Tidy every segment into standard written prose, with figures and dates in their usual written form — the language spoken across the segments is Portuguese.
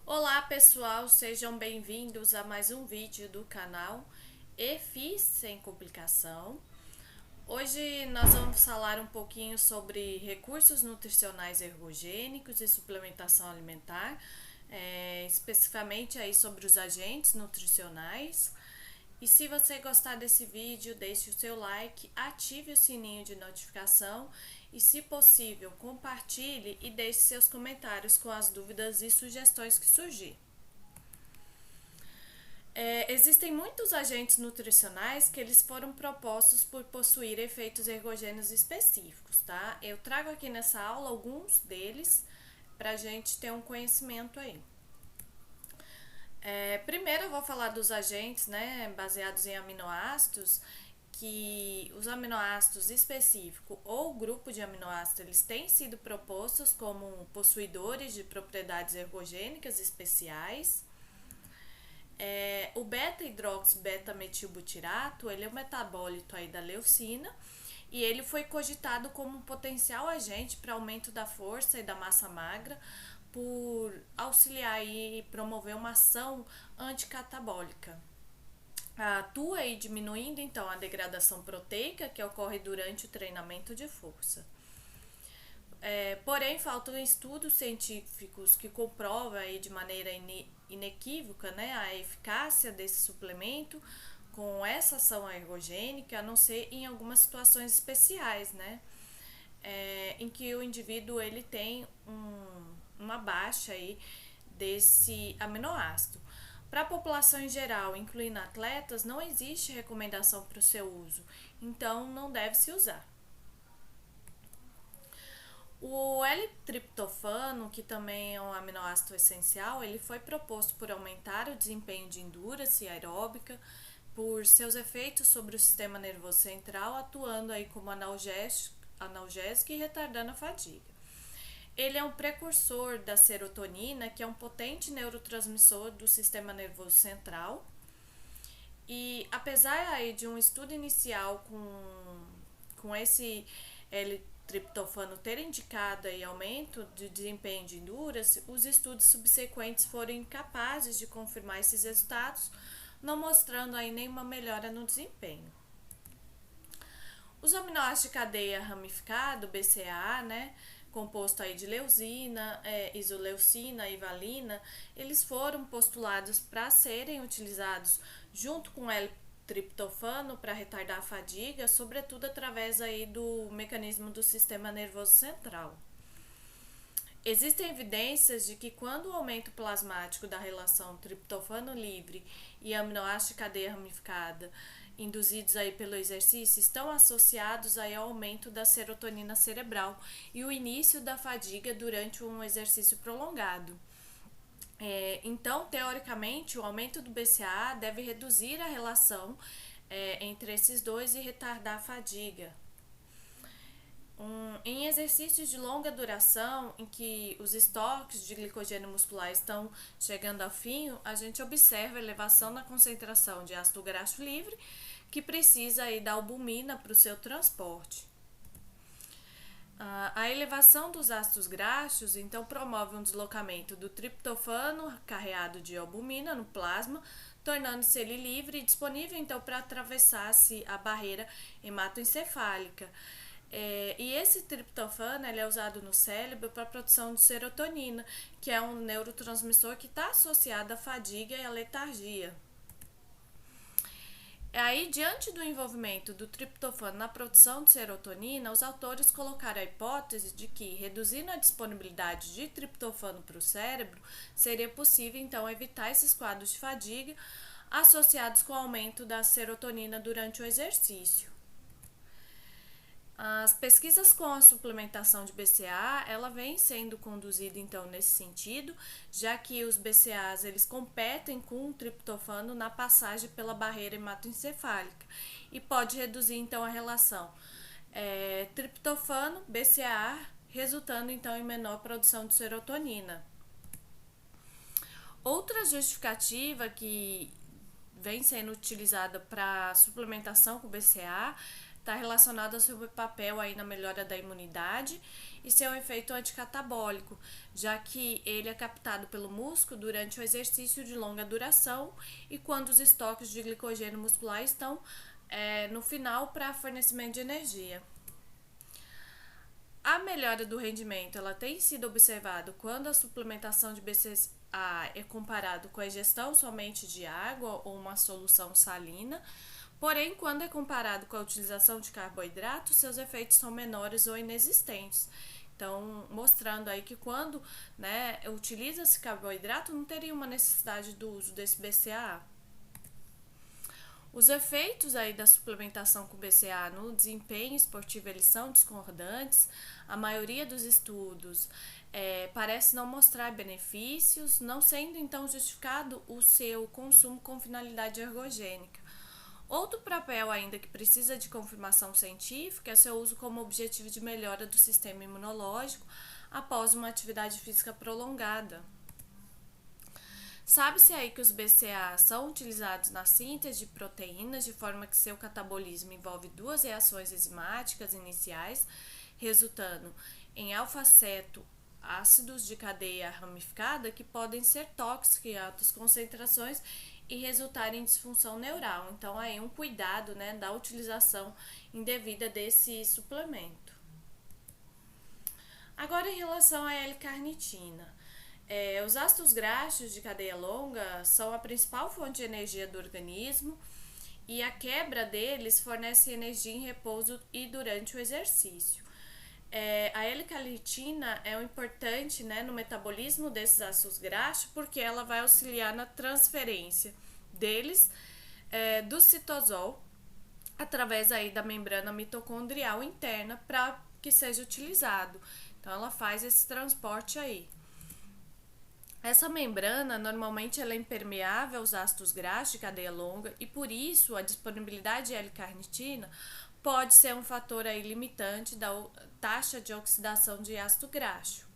Olá pessoal, sejam bem-vindos a mais um vídeo do canal EFIS Sem Complicação. Hoje nós vamos falar um pouquinho sobre recursos nutricionais ergogênicos e suplementação alimentar, especificamente aí sobre os agentes nutricionais. E se você gostar desse vídeo, deixe o seu like, ative o sininho de notificação e, se possível, compartilhe e deixe seus comentários com as dúvidas e sugestões que surgirem. Existem muitos agentes nutricionais que eles foram propostos por possuir efeitos ergogênicos específicos, tá? Eu trago aqui nessa aula alguns deles para a gente ter um conhecimento aí. Primeiro eu vou falar dos agentes, né, baseados em aminoácidos, que os aminoácidos específicos ou grupo de aminoácidos eles têm sido propostos como possuidores de propriedades ergogênicas especiais. O beta-hidroxibetametilbutirato, ele é um metabólito aí da leucina e ele foi cogitado como um potencial agente para aumento da força e da massa magra por auxiliar e promover uma ação anticatabólica. Atua aí diminuindo então a degradação proteica que ocorre durante o treinamento de força. Porém, faltam estudos científicos que comprovam aí de maneira inequívoca, né, a eficácia desse suplemento com essa ação ergogênica, a não ser em algumas situações especiais, né, em que o indivíduo ele tem uma baixa aí desse aminoácido. Para a população em geral, incluindo atletas, não existe recomendação para o seu uso, então não deve se usar. O L-triptofano, que também é um aminoácido essencial, ele foi proposto por aumentar o desempenho de endurance aeróbica, por seus efeitos sobre o sistema nervoso central, atuando aí como analgésico e retardando a fadiga. Ele é um precursor da serotonina, que é um potente neurotransmissor do sistema nervoso central. E apesar aí de um estudo inicial com esse L-triptofano ter indicado aí aumento de desempenho de endurance, os estudos subsequentes foram incapazes de confirmar esses resultados, não mostrando aí nenhuma melhora no desempenho. Os aminoácidos de cadeia ramificada, BCAA, né, composto aí de leucina, isoleucina e valina, eles foram postulados para serem utilizados junto com L-triptofano para retardar a fadiga, sobretudo através aí do mecanismo do sistema nervoso central. Existem evidências de que quando o aumento plasmático da relação triptofano livre e aminoácido de cadeia ramificada induzidos aí pelo exercício estão associados aí ao aumento da serotonina cerebral e o início da fadiga durante um exercício prolongado. Então, teoricamente, o aumento do BCAA deve reduzir a relação entre esses dois e retardar a fadiga. Em exercícios de longa duração, em que os estoques de glicogênio muscular estão chegando ao fim, a gente observa a elevação na concentração de ácido graxo livre, que precisa aí da albumina para o seu transporte. A elevação dos ácidos graxos, então, promove um deslocamento do triptofano carreado de albumina no plasma, tornando-se ele livre e disponível, então, para atravessar-se a barreira hematoencefálica. E esse triptofano ele é usado no cérebro para a produção de serotonina, que é um neurotransmissor que está associado à fadiga e à letargia. Aí, diante do envolvimento do triptofano na produção de serotonina, os autores colocaram a hipótese de que, reduzindo a disponibilidade de triptofano para o cérebro, seria possível, então, evitar esses quadros de fadiga associados com o aumento da serotonina durante o exercício. As pesquisas com a suplementação de BCAA, ela vem sendo conduzida então nesse sentido, já que os BCAAs eles competem com o triptofano na passagem pela barreira hematoencefálica e pode reduzir então a relação triptofano-BCAA, resultando então em menor produção de serotonina. Outra justificativa que vem sendo utilizada para suplementação com BCAA está relacionado ao seu papel aí na melhora da imunidade e seu efeito anticatabólico, já que ele é captado pelo músculo durante o exercício de longa duração e quando os estoques de glicogênio muscular estão no final para fornecimento de energia. A melhora do rendimento ela tem sido observada quando a suplementação de BCAA é comparado com a ingestão somente de água ou uma solução salina, porém, quando é comparado com a utilização de carboidrato, seus efeitos são menores ou inexistentes. Então, mostrando aí que quando utiliza-se carboidrato, não teria uma necessidade do uso desse BCAA. Os efeitos aí da suplementação com BCAA no desempenho esportivo eles são discordantes. A maioria dos estudos parece não mostrar benefícios, não sendo então justificado o seu consumo com finalidade ergogênica. Outro papel ainda que precisa de confirmação científica é seu uso como objetivo de melhora do sistema imunológico após uma atividade física prolongada. Sabe-se aí que os BCAAs são utilizados na síntese de proteínas, de forma que seu catabolismo envolve duas reações enzimáticas iniciais, resultando em alfa-ceto ácidos de cadeia ramificada que podem ser tóxicos em altas concentrações e resultar em disfunção neural. Então, aí um cuidado da utilização indevida desse suplemento. Agora, em relação à L-carnitina. Os ácidos graxos de cadeia longa são a principal fonte de energia do organismo e a quebra deles fornece energia em repouso e durante o exercício. A L-carnitina é importante no metabolismo desses ácidos graxos porque ela vai auxiliar na transferência deles do citosol através aí da membrana mitocondrial interna para que seja utilizado. Então, ela faz esse transporte aí. Essa membrana, normalmente, ela é impermeável aos ácidos graxos de cadeia longa e, por isso, a disponibilidade de L-carnitina pode ser um fator aí limitante da taxa de oxidação de ácido graxo.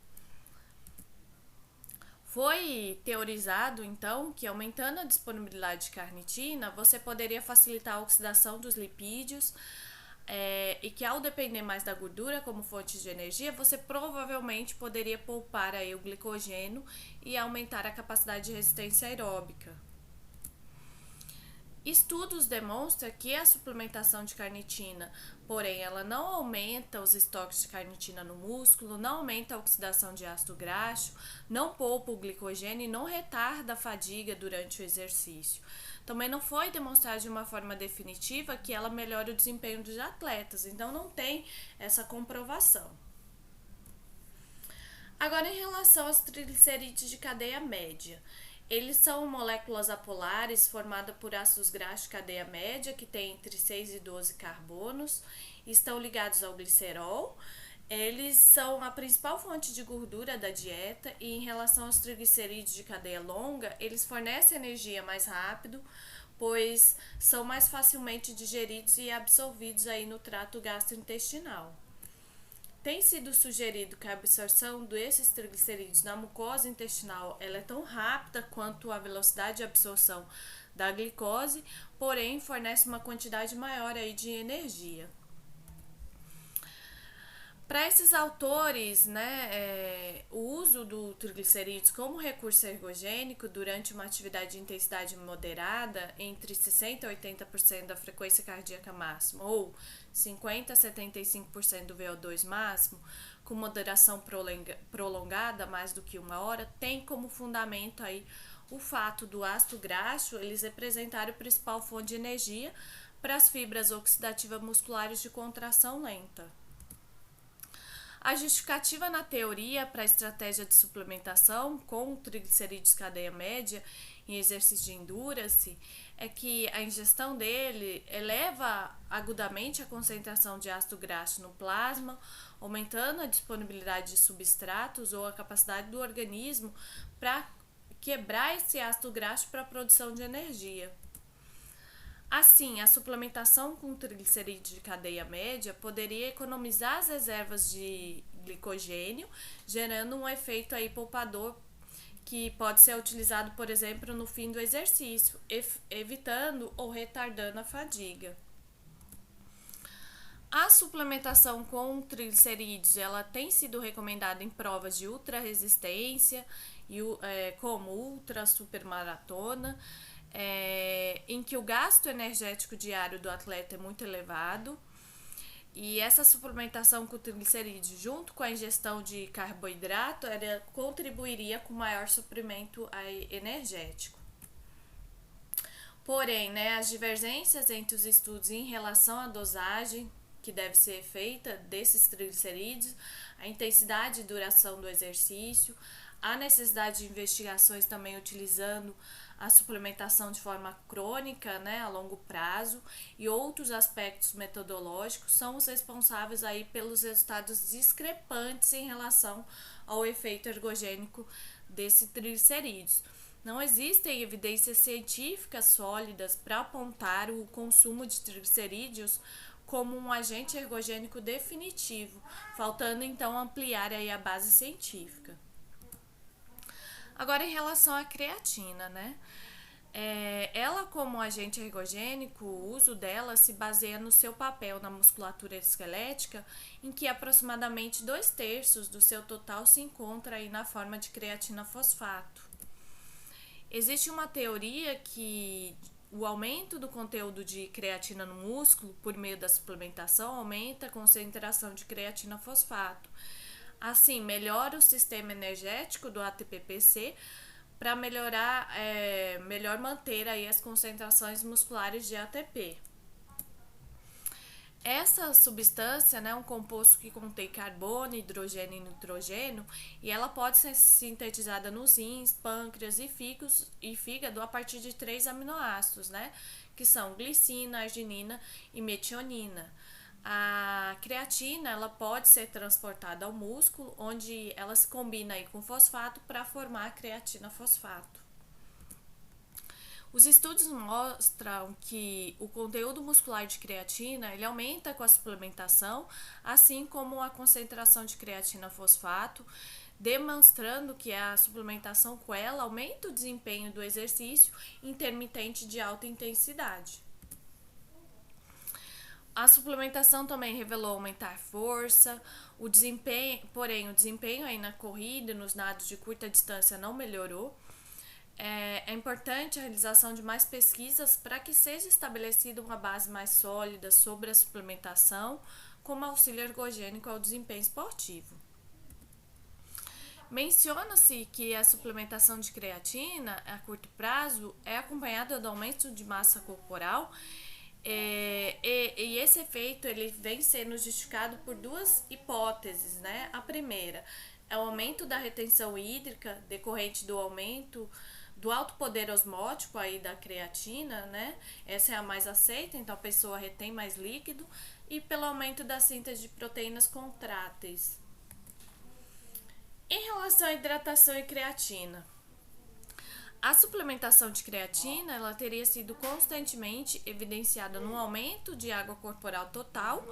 Foi teorizado, então, que aumentando a disponibilidade de carnitina, você poderia facilitar a oxidação dos lipídios e que ao depender mais da gordura como fonte de energia, você provavelmente poderia poupar aí o glicogênio e aumentar a capacidade de resistência aeróbica. Estudos demonstram que a suplementação de carnitina, porém, ela não aumenta os estoques de carnitina no músculo, não aumenta a oxidação de ácido graxo, não poupa o glicogênio e não retarda a fadiga durante o exercício. Também não foi demonstrado de uma forma definitiva que ela melhora o desempenho dos atletas, então não tem essa comprovação. Agora, em relação aos triglicerídeos de cadeia média, eles são moléculas apolares formadas por ácidos graxos de cadeia média, que tem entre 6 e 12 carbonos, e estão ligados ao glicerol. Eles são a principal fonte de gordura da dieta e em relação aos triglicerídeos de cadeia longa, eles fornecem energia mais rápido, pois são mais facilmente digeridos e absorvidos aí no trato gastrointestinal. Tem sido sugerido que a absorção desses triglicerídeos na mucosa intestinal ela é tão rápida quanto a velocidade de absorção da glicose, porém fornece uma quantidade maior aí de energia. Para esses autores, o uso do triglicerídeos como recurso ergogênico durante uma atividade de intensidade moderada, entre 60% a 80% da frequência cardíaca máxima ou 50% a 75% do VO2 máximo, com moderação prolongada, mais do que 1 hora, tem como fundamento aí o fato do ácido graxo eles representarem a principal fonte de energia para as fibras oxidativas musculares de contração lenta. A justificativa na teoria para a estratégia de suplementação com triglicerídeos cadeia média em exercício de endurance é que a ingestão dele eleva agudamente a concentração de ácido graxo no plasma, aumentando a disponibilidade de substratos ou a capacidade do organismo para quebrar esse ácido graxo para a produção de energia. Assim, a suplementação com triglicerídeos de cadeia média poderia economizar as reservas de glicogênio, gerando um efeito aí poupador que pode ser utilizado, por exemplo, no fim do exercício, evitando ou retardando a fadiga. A suplementação com triglicerídeos ela tem sido recomendada em provas de ultra resistência, como ultra, supermaratona, em que o gasto energético diário do atleta é muito elevado. E essa suplementação com triglicerídeos junto com a ingestão de carboidrato contribuiria com maior suprimento energético. Porém, as divergências entre os estudos em relação à dosagem que deve ser feita desses triglicerídeos, a intensidade e duração do exercício, a necessidade de investigações também utilizando a suplementação de forma crônica, a longo prazo, e outros aspectos metodológicos são os responsáveis aí pelos resultados discrepantes em relação ao efeito ergogênico desse triglicerídeos. Não existem evidências científicas sólidas para apontar o consumo de triglicerídeos como um agente ergogênico definitivo, faltando então ampliar aí a base científica. Agora, em relação à creatina, ela como agente ergogênico, o uso dela se baseia no seu papel na musculatura esquelética, em que aproximadamente 2/3 do seu total se encontra aí na forma de creatina fosfato. Existe uma teoria que o aumento do conteúdo de creatina no músculo por meio da suplementação aumenta a concentração de creatina fosfato. Assim, melhora o sistema energético do ATP-PC para melhor manter aí as concentrações musculares de ATP. Essa substância é um composto que contém carbono, hidrogênio e nitrogênio, e ela pode ser sintetizada nos rins, pâncreas e fígado a partir de 3 aminoácidos, que são glicina, arginina e metionina. A creatina ela pode ser transportada ao músculo, onde ela se combina aí com fosfato para formar a creatina fosfato. Os estudos mostram que o conteúdo muscular de creatina ele aumenta com a suplementação, assim como a concentração de creatina fosfato, demonstrando que a suplementação com ela aumenta o desempenho do exercício intermitente de alta intensidade. A suplementação também revelou aumentar força, porém o desempenho aí na corrida e nos nados de curta distância não melhorou. É importante a realização de mais pesquisas para que seja estabelecida uma base mais sólida sobre a suplementação como auxílio ergogênico ao desempenho esportivo. Menciona-se que a suplementação de creatina a curto prazo é acompanhada do aumento de massa corporal e esse efeito ele vem sendo justificado por duas hipóteses, A primeira é o aumento da retenção hídrica decorrente do aumento do alto poder osmótico aí da creatina, Essa é a mais aceita, então a pessoa retém mais líquido, e pelo aumento da síntese de proteínas contráteis. Em relação à hidratação e creatina, a suplementação de creatina ela teria sido constantemente evidenciada no aumento de água corporal total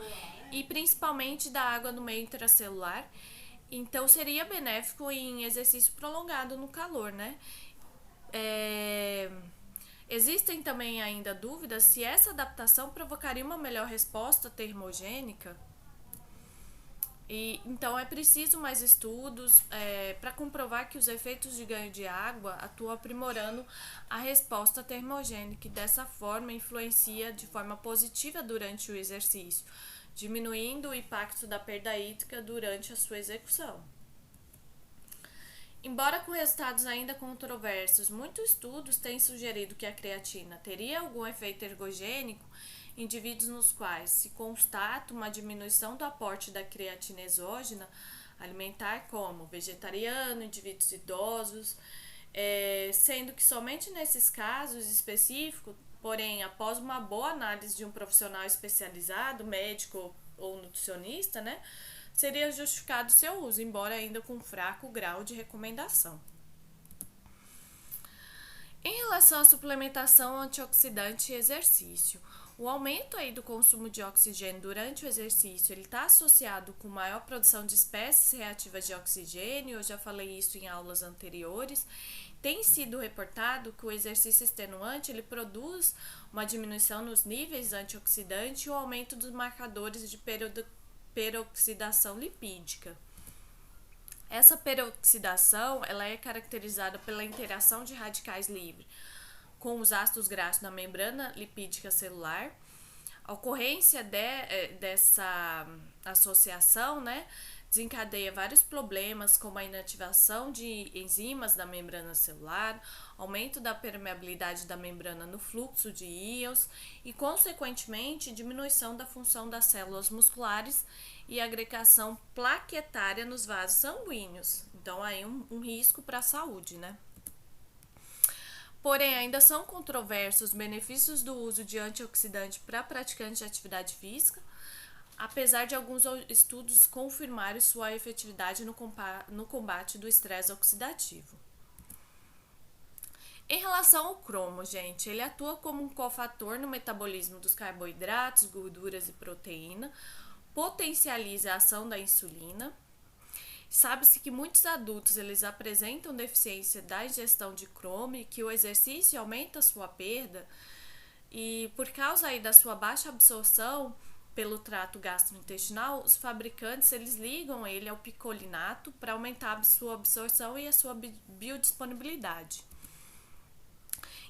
e principalmente da água no meio intracelular, então seria benéfico em exercício prolongado no calor, Existem também ainda dúvidas se essa adaptação provocaria uma melhor resposta termogênica. E então é preciso mais estudos para comprovar que os efeitos de ganho de água atuam aprimorando a resposta termogênica e dessa forma influencia de forma positiva durante o exercício, diminuindo o impacto da perda hídrica durante a sua execução. Embora com resultados ainda controversos, muitos estudos têm sugerido que a creatina teria algum efeito ergogênico em indivíduos nos quais se constata uma diminuição do aporte da creatina exógena alimentar, como vegetariano, indivíduos idosos, sendo que somente nesses casos específicos, porém após uma boa análise de um profissional especializado, médico ou nutricionista, seria justificado seu uso, embora ainda com fraco grau de recomendação. Em relação à suplementação antioxidante e exercício, O aumento aí do consumo de oxigênio durante o exercício, ele está associado com maior produção de espécies reativas de oxigênio, eu já falei isso em aulas anteriores. Tem sido reportado que o exercício extenuante, ele produz uma diminuição nos níveis antioxidantes e o aumento dos marcadores de peroxidação lipídica. Essa peroxidação, ela é caracterizada pela interação de radicais livres com os ácidos graxos na membrana lipídica celular. A ocorrência dessa associação, né, desencadeia vários problemas, como a inativação de enzimas da membrana celular, aumento da permeabilidade da membrana no fluxo de íons e, consequentemente, diminuição da função das células musculares e agregação plaquetária nos vasos sanguíneos. Então, aí um risco para a saúde, né? Porém, ainda são controversos os benefícios do uso de antioxidante para praticantes de atividade física, apesar de alguns estudos confirmarem sua efetividade no combate do estresse oxidativo. Em relação ao cromo, gente, ele atua como um cofator no metabolismo dos carboidratos, gorduras e proteína, potencializa a ação da insulina. Sabe-se que muitos adultos eles apresentam deficiência da ingestão de cromo e que o exercício aumenta a sua perda, e por causa aí da sua baixa absorção pelo trato gastrointestinal, os fabricantes eles ligam ele ao picolinato para aumentar a sua absorção e a sua biodisponibilidade.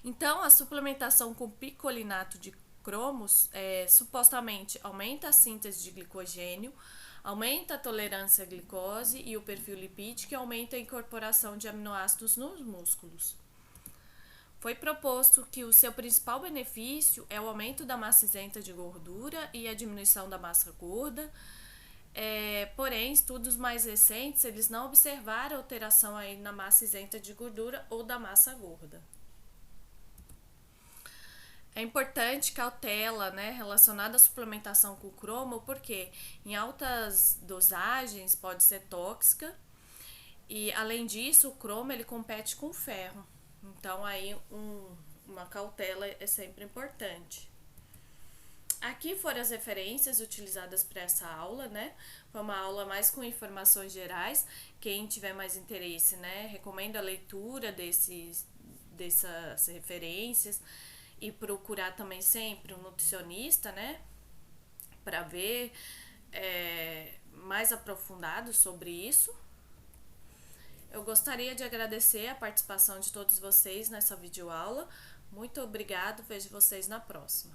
Então, a suplementação com picolinato de cromos supostamente aumenta a síntese de glicogênio, aumenta a tolerância à glicose e o perfil lipídico e aumenta a incorporação de aminoácidos nos músculos. Foi proposto que o seu principal benefício é o aumento da massa isenta de gordura e a diminuição da massa gorda. Porém, estudos mais recentes eles não observaram alteração aí na massa isenta de gordura ou da massa gorda. É importante cautela, né, relacionada à suplementação com cromo, porque em altas dosagens pode ser tóxica e, além disso, o cromo ele compete com o ferro. Então, aí uma cautela é sempre importante. Aqui foram as referências utilizadas para essa aula, né? Foi uma aula mais com informações gerais. Quem tiver mais interesse, né, recomendo a leitura dessas referências. E procurar também sempre um nutricionista, né, para ver mais aprofundado sobre isso. Eu gostaria de agradecer a participação de todos vocês nessa videoaula. Muito obrigado, vejo vocês na próxima.